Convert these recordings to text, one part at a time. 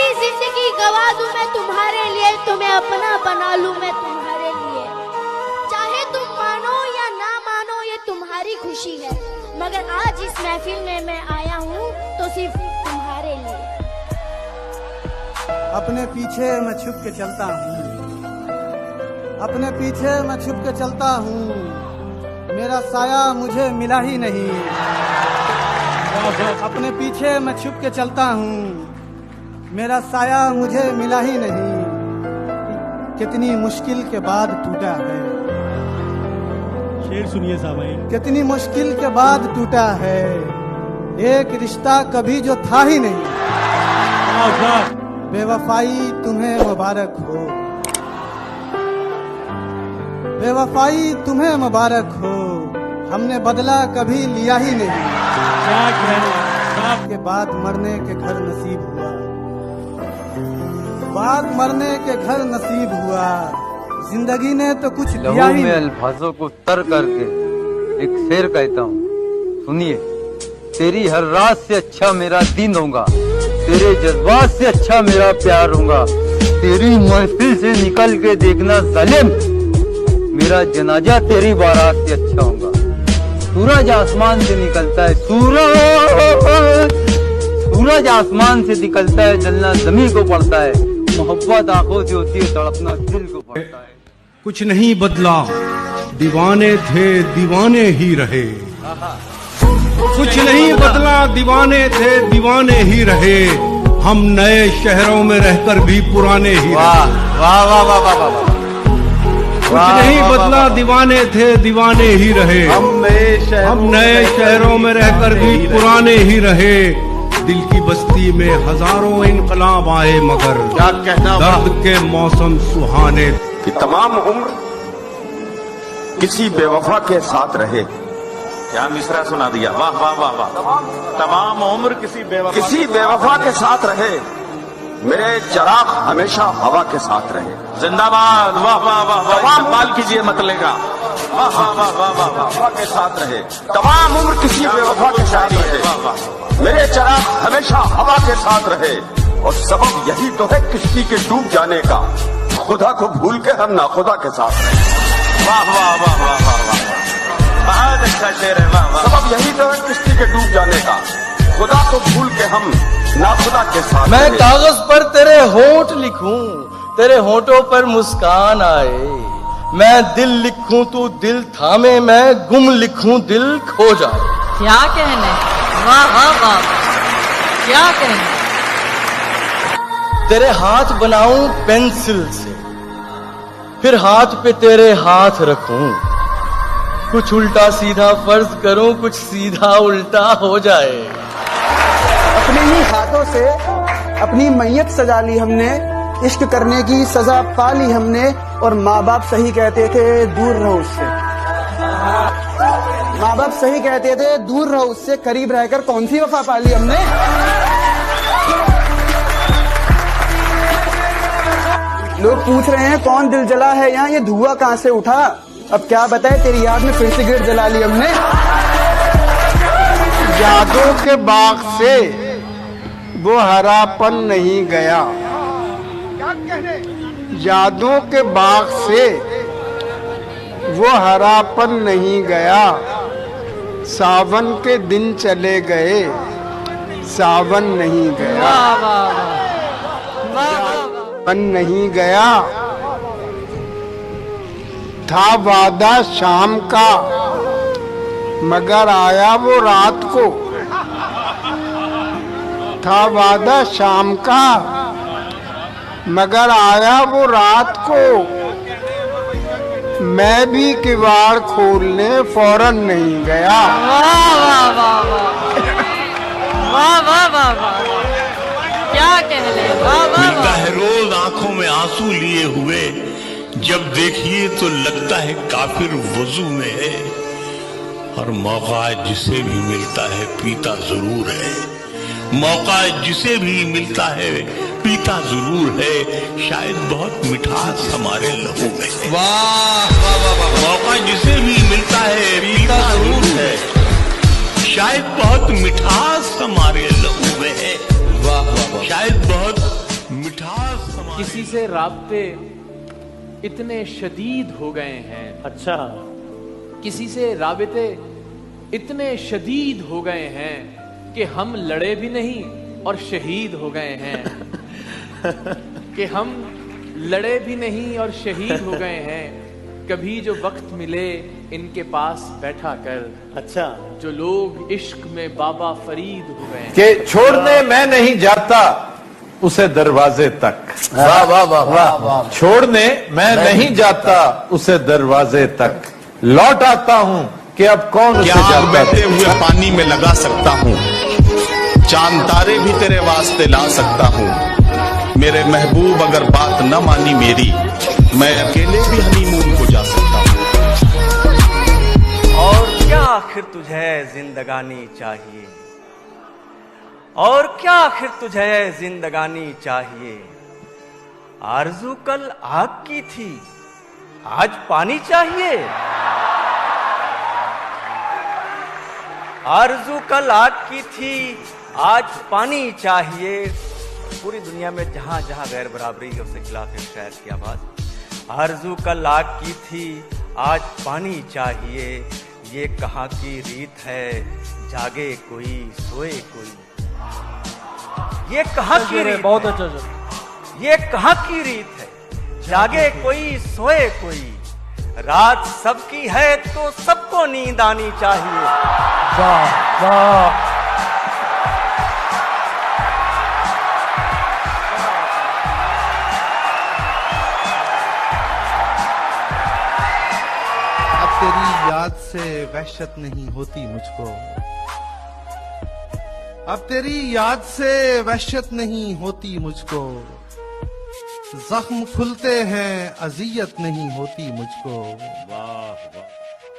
सारी जिंदगी गवा दूं मैं तुम्हारे लिए, तुम्हें अपना बना लूं मैं तुम्हारे लिए। चाहे तुम मानो या ना मानो ये तुम्हारी खुशी है, मगर आज इस महफिल में मैं आया हूँ तो सिर्फ तुम्हारे लिए। अपने पीछे मैं छुप के चलता हूँ, अपने पीछे मैं छुप के चलता हूँ, मेरा साया मुझे मिला ही नहीं। अपने पीछे मैं छुप के चलता हूँ, मेरा साया मुझे मिला ही नहीं। कितनी मुश्किल के बाद टूटा है, शेर सुनिए साहब। कितनी मुश्किल के बाद टूटा है, एक रिश्ता कभी जो था ही नहीं। बेवफाई तुम्हें मुबारक हो, बेवफाई तुम्हें मुबारक हो, हमने बदला कभी लिया ही नहीं। क्या कहने के बाद मरने के घर नसीब हुआ, बाद मरने के घर नसीब हुआ, जिंदगी ने तो कुछ दिया ही में नहीं। अल्फाजों को तर करके एक शेर कहता हूँ, सुनिए। तेरी हर रात से अच्छा मेरा दिन होगा, तेरे जज्बात से अच्छा मेरा प्यार होगा। तेरी महफिल से निकल के देखना जालिम, मेरा जनाजा तेरी बारात से अच्छा होगा। सूरज आसमान से निकलता है, सूरज आसमान से निकलता है, जलना जमीन को पड़ता है। मोहब्बत आंखों से होती है, तड़पना दिल को पड़ता है। कुछ नहीं बदला, दीवाने थे दीवाने ही रहे। कुछ नहीं बदला, दीवाने थे दीवाने ही रहे। हम नए शहरों में रहकर भी पुराने ही वाह वाह वाह वाह वाह वाह। कुछ नहीं बदला, दीवाने थे दीवाने ही रहे। हम नए शहरों में रहकर भी पुराने ही रहे। दिल की बस्ती में हजारों इनकलाब आए, मगर क्या कहना दर्द के मौसम सुहाने। कि तमाम उम्र किसी बेवफा के साथ रहे। क्या मिसरा सुना दिया, वाह वाह वाह वाह। तमाम उम्र किसी बेवफा के साथ रहे, मेरे चिराग हमेशा हवा के साथ रहे। जिंदाबाद, वाह वाह वाह वाह। इस्तेमाल कीजिए मतलेगा, वाह वाह वाह वाह वाह। हवा के साथ रहे, तमाम उम्र किसी बेवफा के साथ रहे, मेरे चिराग हमेशा हवा के साथ रहे। और सबब यही तो है किश्ती के डूब जाने का, खुदा को भूल के हम नाखुदा के साथ रहे। वाह वाह वाह वाह वाह वाह, बहुत अच्छा शेर है, वाह वाह। सबब यही तो है किश्ती के डूब जाने का, खुदा को भूल के हम नाखुदा के साथ। मैं कागज पर तेरे होंठ लिखूं, तेरे होंठों पर मुस्कान आए। मैं दिल लिखूं तू दिल थामे, मैं गुम लिखूं दिल खो जाए। क्या कहने, वाह वाह वाह, क्या कहने। तेरे हाथ बनाऊं पेंसिल से, फिर हाथ पे तेरे हाथ रखूं। कुछ उल्टा सीधा फर्ज करूं, कुछ सीधा उल्टा हो जाए। अपने ही हाथों से अपनी मैयत सजा ली हमने, इश्क करने की सजा पा ली हमने। और माँ बाप सही कहते थे दूर रहो उससे, माँ बाप सही कहते थे दूर रहो उससे, करीब रहकर कौन सी वफा पा ली हमने। लोग पूछ रहे हैं कौन दिल जला है यहाँ, ये धुआं कहाँ से उठा। अब क्या बताए, तेरी याद में फिर सिगरेट जला ली हमने। यादों के बाग से वो हरापन नहीं गया, यादों के बाग से वो हरापन नहीं गया। सावन के दिन चले गए, सावन नहीं गया, सावन नहीं गया। था वादा शाम का, मगर आया वो रात को। था वादा शाम का, मगर आया वो रात को। मैं भी किवाड़ खोलने फौरन नहीं गया। वाह वाह वाह वाह वाह वाह वाह, क्या कहने, वाह वाह मिलता वाह। है रोज आंखों में आंसू लिए हुए, जब देखिए तो लगता है काफिर वजू में है। और मौका जिसे भी मिलता है पीता जरूर है, मौका जिसे भी मिलता है पीता जरूर है। शायद बहुत मिठास हमारे लहू में है। वाह वाह वाह वाह। मौका जिसे भी मिलता है पीता जरूर है, शायद बहुत मिठास हमारे लहू में है। वाह वाह वाह। शायद बहुत किसी से राब्ते इतने शदीद हो गए हैं। अच्छा, किसी से राब्ते इतने शदीद हो गए हैं कि हम लड़े भी नहीं और शहीद हो गए हैं। कि हम लड़े भी नहीं और शहीद हो गए हैं। कभी जो वक्त मिले इनके पास बैठा कर। अच्छा, जो लोग इश्क में बाबा फरीद हो गए हैं। कि छोड़ने मैं नहीं जाता उसे दरवाजे तक। वाह वाह वाह वाह। छोड़ने मैं नहीं जाता उसे दरवाजे तक, लौट आता हूँ कि अब कौन उसे क्या जाता। बहते हुए पानी में लगा सकता हूँ, चांद तारे भी तेरे वास्ते ला सकता हूँ। मेरे महबूब अगर बात न मानी मेरी, मैं अकेले भी हनीमून को जा सकता हूँ। और क्या आखिर तुझे जिंदगानी चाहिए, और क्या आखिर तुझे जिंदगानी चाहिए। आरज़ू कल आग की थी, आज पानी चाहिए। आरज़ू कल आग की थी, आज पानी चाहिए। पूरी दुनिया में जहां जहां गैर बराबरी है उसके खिलाफ एक शायर की आवाज। आरज़ू कल आग की थी, आज पानी चाहिए। ये कहाँ की रीत है, जागे कोई सोए कोई। ये कहाँ की रीत, बहुत अच्छा। ये कहाँ की रीत है, जागे कोई सोए कोई। रात सबकी है तो सबको नींद आनी चाहिए। वाह वाह। अब तेरी याद से वहशत नहीं होती मुझको, अब तेरी याद से वहशत नहीं होती मुझको। जख्म खुलते हैं अजियत नहीं होती मुझको।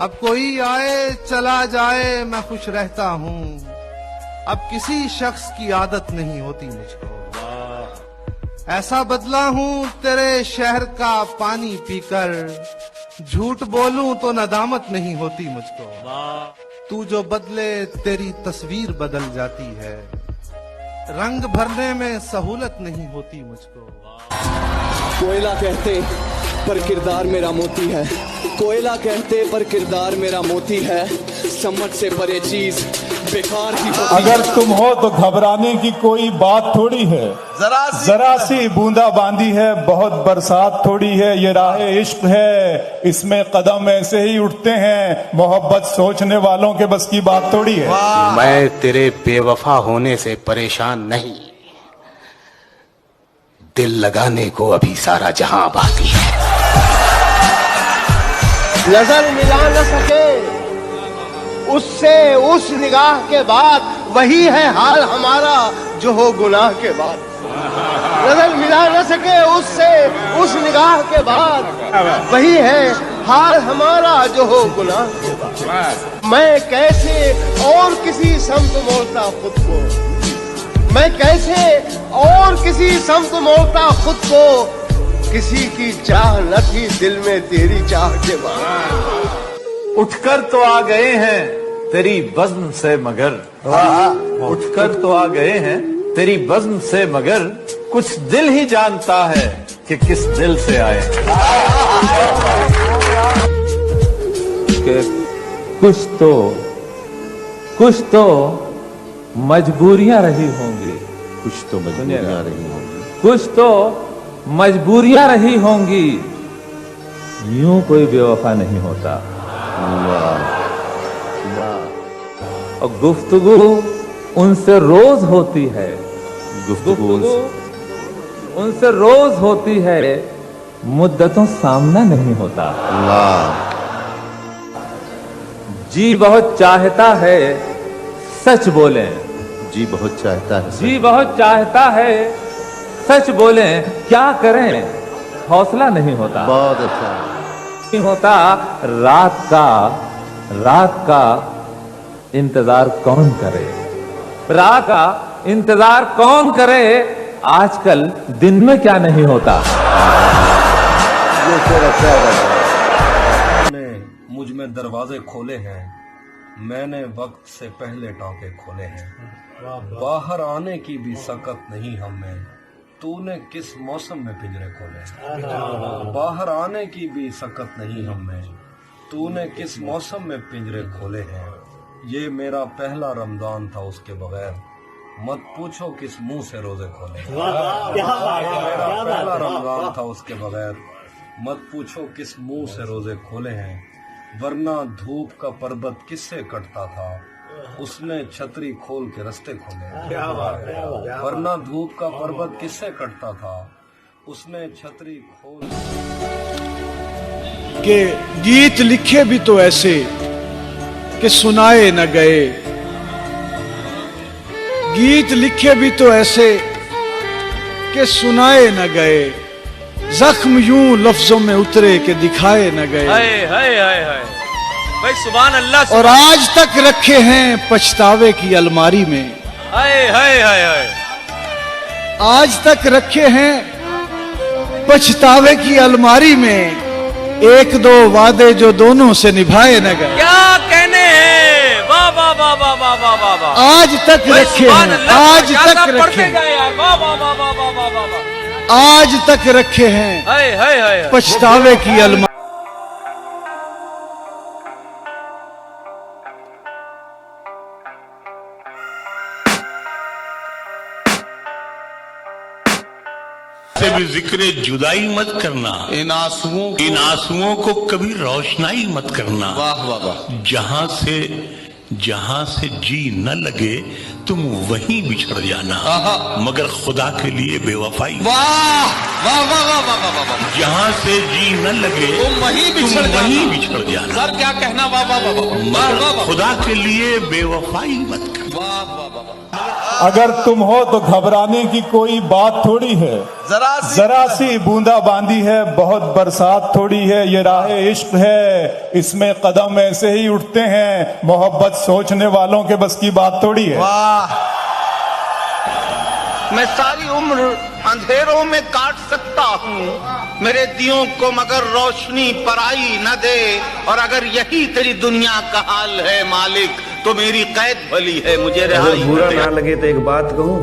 अब कोई आए चला जाए मैं खुश रहता हूँ, अब किसी शख्स की आदत नहीं होती मुझको। ऐसा बदला हूँ तेरे शहर का पानी पीकर, झूठ बोलूं तो नदामत नहीं होती मुझको। तू जो बदले तेरी तस्वीर बदल जाती है, रंग भरने में सहूलत नहीं होती मुझको। कोयला कहते पर किरदार मेरा मोती है, कोयला कहते पर किरदार मेरा मोती है। समझ से परे चीज बेकार की होती अगर तुम हो तो घबराने की कोई बात थोड़ी है। जरा सी बूंदा बांदी है, बहुत बरसात थोड़ी है। ये राह इश्क है, इसमें कदम ऐसे ही उठते हैं। मोहब्बत सोचने वालों के बस की बात थोड़ी है। मैं तेरे बेवफा होने से परेशान नहीं, दिल लगाने को अभी सारा जहां बाकी है। नजर मिला न सके उससे उस निगाह के बाद, वही है हाल हमारा जो हो गुनाह के बाद। नजर मिला न सके उससे उस निगाह के बाद, वही है हाल हमारा जो हो गुनाह के बाद। मैं कैसे और किसी समत मोड़ता खुद को, मैं कैसे और किसी समत मोड़ता खुद को। किसी की चाह न थी दिल में तेरी चाह के बाद। उठकर तो आ गए हैं तेरी बज़्म से मगर, उठकर तो आ गए हैं तेरी बज़्म से मगर, कुछ दिल ही जानता है कि किस दिल से आए। कि कुछ तो मजबूरियां रही होंगी, कुछ तो मजबूरियां रही होंगी, कुछ तो मजबूरियां रही होंगी। यूं कोई बेवफा नहीं होता। और गुफ्तगू उनसे रोज होती है, गुफ्तगू उनसे रोज होती है, मुद्दतों सामना नहीं होता। जी बहुत चाहता है सच बोलें, जी बहुत चाहता है, जी बहुत चाहता है सच बोलें। क्या करें हौसला नहीं होता। बहुत अच्छा नहीं होता। रात का इंतजार कौन करे, रात का इंतजार कौन करे। आजकल दिन में क्या नहीं होता। मुझ में दरवाजे खोले हैं, मैंने वक्त से पहले टाँके खोले हैं। बाहर आने की भी सकत नहीं हमें, तूने किस मौसम में पिंजरे खोले, बाहर आने की भी सकत नहीं हमें, तूने किस मौसम में पिंजरे खोले हैं। ये मेरा पहला रमजान था उसके बगैर, मत पूछो किस मुंह से रोजे खोले। मेरा पहला रमजान था उसके बगैर, मत पूछो किस मुंह से रोजे खोले हैं। वरना धूप का पर्वत किससे कटता था, उसने छतरी खोल के रास्ते खोले। वरना धूप का पर्वत किससे कटता था, उसने छतरी खोल के गीत लिखे भी तो ऐसे कि सुनाए न गए, गीत लिखे भी तो ऐसे कि सुनाए न गए, जख्म यूं लफ्जों में उतरे कि दिखाए न गए। हाय हाय हाय हाय भाई, सुभान अल्लाह। और आज तक रखे हैं पछतावे की अलमारी में। हाय हाय हाय हाय, आज तक रखे हैं पछतावे की अलमारी में, एक दो वादे जो दोनों से निभाए न गए। क्या कहने हैं, वाह वाह वाह वाह वाह वाह वाह वाह। आज तक रखे हैं, आज तक रखे हैं, वाह वाह वाह वाह वाह वाह वाह वाह। आज तक रखे हैं हाय हाय हाय, पछतावे की अलमारी। से भी जिक्र जुदाई मत करना, इन आंसुओं को कभी रोशनाई मत करना। वाह वाह वाह। जहां से जी न लगे तुम वहीं बिछड़ जाना, मगर खुदा के लिए बेवफाई। वाह वाह वाह वाह वाह वाह। जहां से जी न लगे तुम वहीं बिछड़ जाना। सर क्या कहना, वाह वाह वाह वाह। मगर खुदा के लिए बेवफाई मत कर। वाह वाह वाह। अगर तुम हो तो घबराने की कोई बात थोड़ी है, जरा सी बूंदा बांदी है, बहुत बरसात थोड़ी है। ये राह इश्क है, इसमें कदम ऐसे ही उठते हैं, मोहब्बत सोचने वालों के बस की बात थोड़ी है। वाह। मैं सारी उम्र अंधेरों में काट सकता हूँ, मेरे दियों को मगर रोशनी पराई न दे। और अगर यही तेरी दुनिया का हाल है मालिक, तो मेरी कैद भली है, मुझे रिहाई बुरा ना लगे तो एक बात कहूं,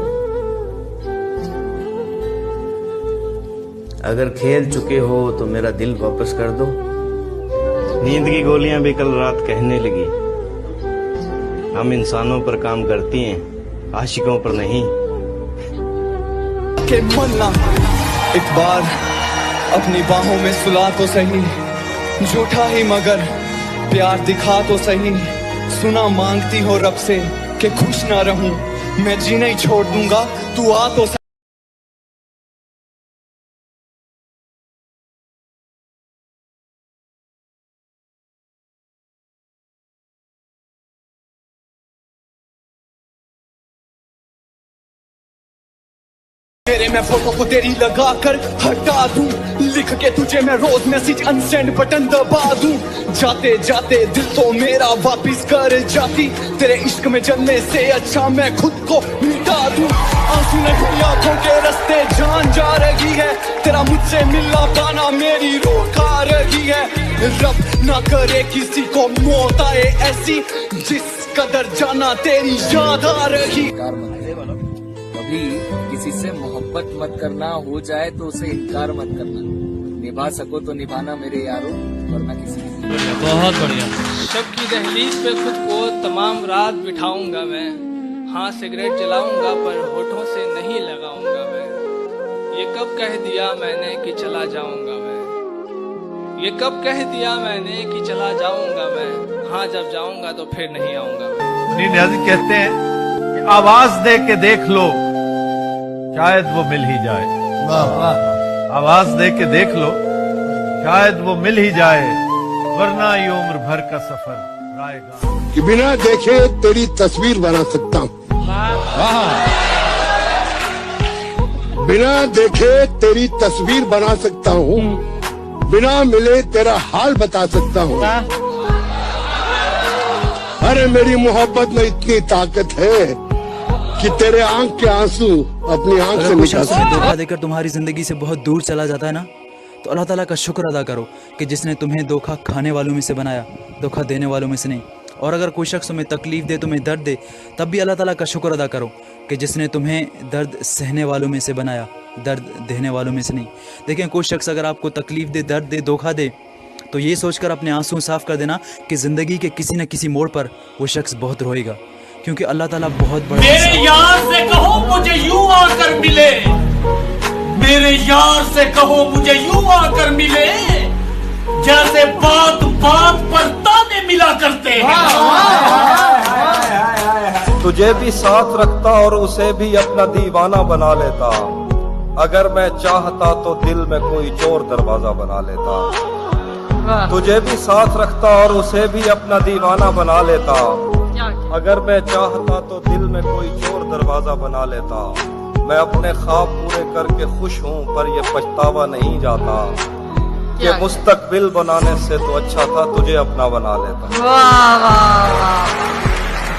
अगर खेल चुके हो तो मेरा दिल वापस कर दो। नींद की गोलियां भी कल रात कहने लगी, हम इंसानों पर काम करती हैं, आशिकों पर नहीं। के मन्ना एक बार अपनी बाहों में सुला तो सही, झूठा ही मगर प्यार दिखा तो सही। सुना मांगती हो रब से कि खुश ना रहूं, मैं जीना ही छोड़ दूंगा, तू आ तो सही। तेरे मैं फोटो को तेरी लगा कर हटा दूं, लिख के तुझे मैं रोज मैसेज अनसेंड बटन दबा दूं। जाते जाते दिल तो मेरा वापिस कर जाती, तेरे इश्क में जलने से अच्छा मैं खुद को मिटा दूं। आंसू नहीं आंखों के रास्ते जान जा रही है, तेरा मुझसे मिलना पाना मेरी रोका रही है। रब ना करे किसी को मौत आए ऐसी, जिस कदर जाना तेरी याद आ रही। कभी किसी से मोहब्बत मत करना, हो जाए तो उसे इनकार मत करना, निभा सको तो निभाना मेरे यारों, वरना किसी बहुत बढ़िया। शब की दहलीज पे खुद को तमाम रात बिठाऊंगा मैं, हाँ सिगरेट जलाऊंगा पर होठों से नहीं लगाऊंगा मैं। ये कब कह दिया मैंने कि चला जाऊंगा मैं, ये कब कह दिया मैंने कि चला जाऊंगा मैं, हाँ जब जाऊंगा तो फिर नहीं आऊंगा मैं। नियाज़ी कहते हैं कि आवाज दे के देख लो, शायद वो मिल ही जाए। आवाज दे के देख लो, शायद वो मिल ही जाए, वरना ये उम्र भर का सफर रायगा। कि बिना देखे तेरी तस्वीर बना सकता हूँ, बिना देखे तेरी तस्वीर बना सकता हूँ, बिना मिले तेरा हाल बता सकता हूँ। अरे मेरी मोहब्बत में इतनी ताकत है कि तेरे आंख के आंसू अपनी आंख से मिटा सकते। धोखा देकर तुम्हारी जिंदगी से बहुत दूर चला जाता है ना, तो अल्लाह ताला का शुक्र अदा करो कि जिसने तुम्हें धोखा खाने वालों में से बनाया, धोखा देने वालों में से नहीं। और अगर कोई शख्स तुम्हें तकलीफ दे, तुम्हें दर्द दे, तब भी अल्लाह ताला का शुक्र अदा करो कि जिसने तुम्हें दर्द सहने वालों में से बनाया, दर्द देने वालों में से नहीं। देखें, कोई शख्स अगर आपको तकलीफ़ दे, दर्द दे, धोखा दे, तो ये सोचकर अपने आंसू साफ कर देना कि ज़िंदगी के किसी न किसी मोड़ पर वो शख्स बहुत रोएगा, क्योंकि अल्लाह ताला बहुत बड़ा। मेरे यार से कहो मुझे यूं आकर मिले, मेरे यार से कहो मुझे यूं आकर मिले, जैसे बात बात पर ताने मिला करते हैं। तुझे भी साथ रखता और उसे भी अपना दीवाना बना लेता, अगर मैं चाहता तो दिल में कोई चोर दरवाजा बना लेता। तुझे भी साथ रखता और उसे भी अपना दीवाना बना लेता, अगर मैं चाहता तो दिल में कोई चोर दरवाजा बना लेता। मैं अपने ख्वाब पूरे करके खुश हूँ, पर ये पछतावा नहीं जाता कि मुस्तकबिल बनाने से तो अच्छा था तुझे अपना बना लेता।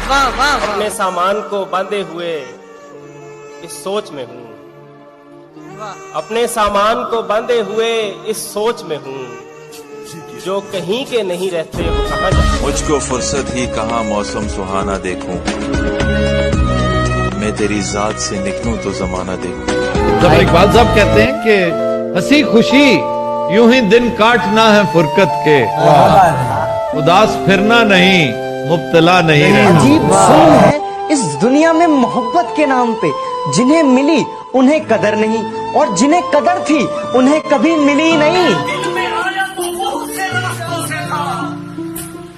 अपने सामान को बांधे हुए इस सोच में हूँ, अपने सामान को बांधे हुए इस सोच में हूँ, जो कहीं के नहीं रहते वो कहाँ जाते। मुझको फुर्सत ही कहाँ मौसम सुहाना देखूं, मैं तेरी जात से निकलूं तो जमाना देखूं। जब इकबाल साहब कहते हैं कि हंसी खुशी यूं ही दिन काटना है फुरकत के, उदास फिरना नहीं, मुब्तला नहीं रहना। अजीब जुल्म है इस दुनिया में मोहब्बत के नाम पे, जिन्हें मिली उन्हें कदर नहीं, और जिन्हें कदर थी उन्हें कभी मिली नहीं। दिल में आया तो बहुत से रास्तों से था,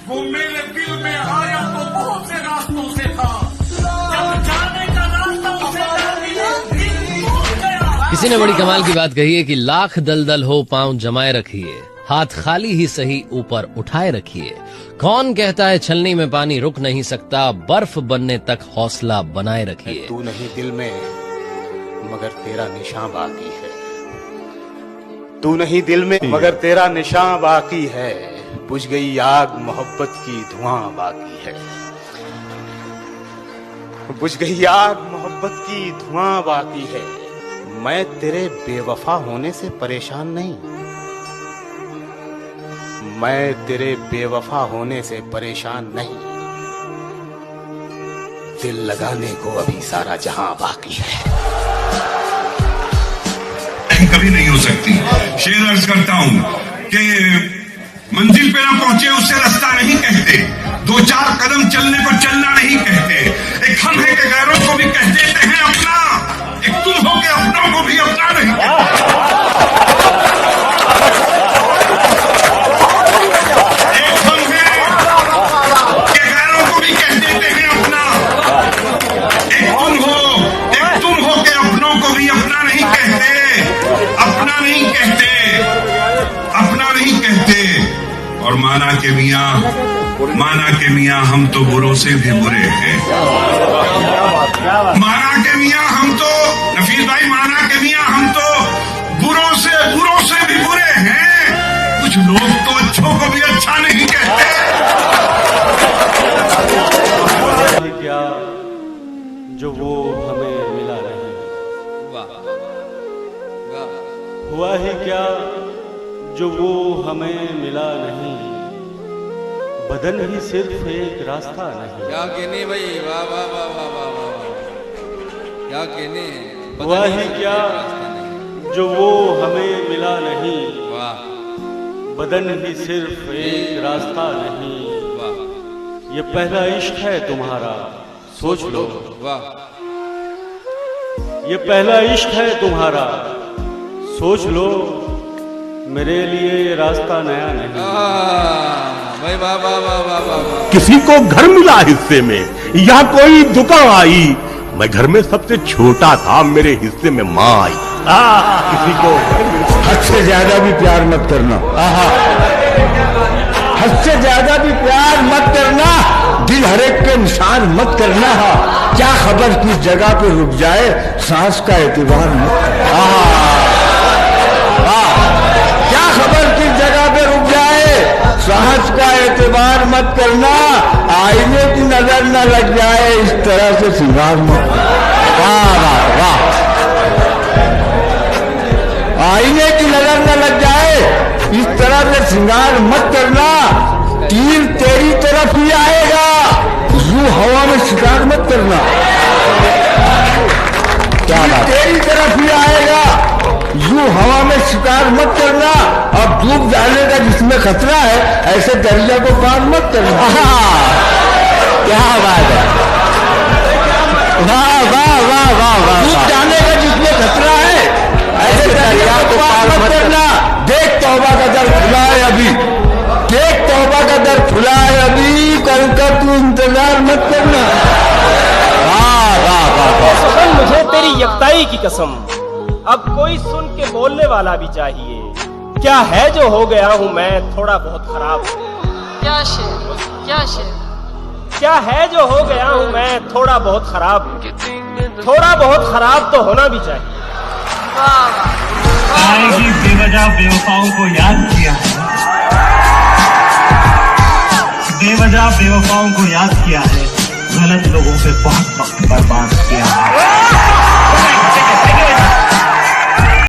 वो मेरे दिल में आया तो बहुत से रास्तों से था, जब जाने का रास्ता उसे न मिला, दिल टूट गया। किसी ने बड़ी कमाल की बात कही है कि लाख दलदल हो पांव जमाए रखिए, हाथ खाली ही सही ऊपर उठाए रखिए। कौन कहता है छलनी में पानी रुक नहीं सकता, बर्फ बनने तक हौसला बनाए रखिए। तू नहीं दिल में मगर तेरा निशान बाकी है, तू नहीं दिल में मगर तेरा निशान बाकी है, बुझ गई आग मोहब्बत की धुआं बाकी है, बुझ गई आग मोहब्बत की धुआं बाकी है। मैं तेरे बेवफा होने से परेशान नहीं, मैं तेरे बेवफा होने से परेशान नहीं, दिल लगाने को अभी सारा जहां बाकी है। कभी नहीं हो सकती। शेर अर्ज करता हूं कि मंजिल पे ना पहुंचे उससे रास्ता नहीं कहते, दो चार कदम चलने को चलना नहीं कहते। एक हम है कि गैरों को भी कह देते हैं अपना, एक तुम हो के अपनों को भी अपना नहीं एक हम है कि गैरों को भी कह देते हैं अपना, एक तुम हो के अपनों को भी अपना नहीं कहते, अपना नहीं कहते, अपना नहीं कहते। और माना के मियाँ हम तो बुरों से भी बुरे हैं, माना के मियाँ हम तो, नफीस भाई माना के मियाँ हम तो बुरों से भी बुरे हैं, कुछ लोग तो अच्छों को भी अच्छा नहीं कहते। क्या जो वो हमें मिला रहे, हुआ ही क्या जो वो हमें मिला नहीं, बदन ही सिर्फ एक रास्ता नहीं। क्या कहने भाई, वाह वाह वाह वाह वाह वाह, क्या कहने। हुआ ही क्या जो वो हमें मिला नहीं, वाह, बदन ही सिर्फ एक रास्ता नहीं, वाह, ये पहला इश्क है तुम्हारा सोच लो, वाह, ये पहला इश्क है तुम्हारा सोच लो, मेरे लिए रास्ता नया नहीं। भाई वाह वाह वाह वाह वाह। किसी को घर मिला हिस्से में या कोई दुकान आई, मैं घर में सबसे छोटा था, मेरे हिस्से में माँ आई। किसी को हद से ज्यादा भी प्यार मत करना, हद से ज्यादा भी प्यार मत करना, दिल हरेक के निशान मत करना। क्या खबर किस जगह पे रुक जाए, सांस का एतबार मत करना। क्या खबर किस जगह पे रुक जाए, सांस का एतबार मत करना, आईने की नजर न लग जाए, इस तरह से सिंगार मत करना। वाह वाह, आईने की नजर न लग जाए, इस तरह से श्रृंगार मत करना, तीर तेरी तरफ ही आएगा, यूं हवा में शिकार मत करना। तेरी तरफ ही आएगा। यूं हवा में शिकार मत करना, अब डूब जाने का जिसमें खतरा है, ऐसे दरिया को पार मत करना। क्या बात है, वाह वाह वाह वाह वाह। डूब जाने का जिसमें खतरा है, ऐसे दरिया को पार मत करना। देख तौबा का दर खुला है अभी, देख तौबा का दर खुला है अभी, कल का तू इंतजार मत करना। वाह वाह वाह। सुन मुझे तेरी यकताई की कसम, अब कोई सुन के बोलने वाला भी चाहिए। क्या है जो हो गया हूँ मैं थोड़ा बहुत खराब। क्या शेर, क्या शेर। क्या है जो हो गया हूँ मैं थोड़ा बहुत खराब, थोड़ा बहुत खराब तो होना भी चाहिए। आएगी बेवजह बेवफाओं को याद किया है, बेवजह बेवफाओं को याद किया है, गलत लोगों पे बहुत वक्त बर्बाद किया है।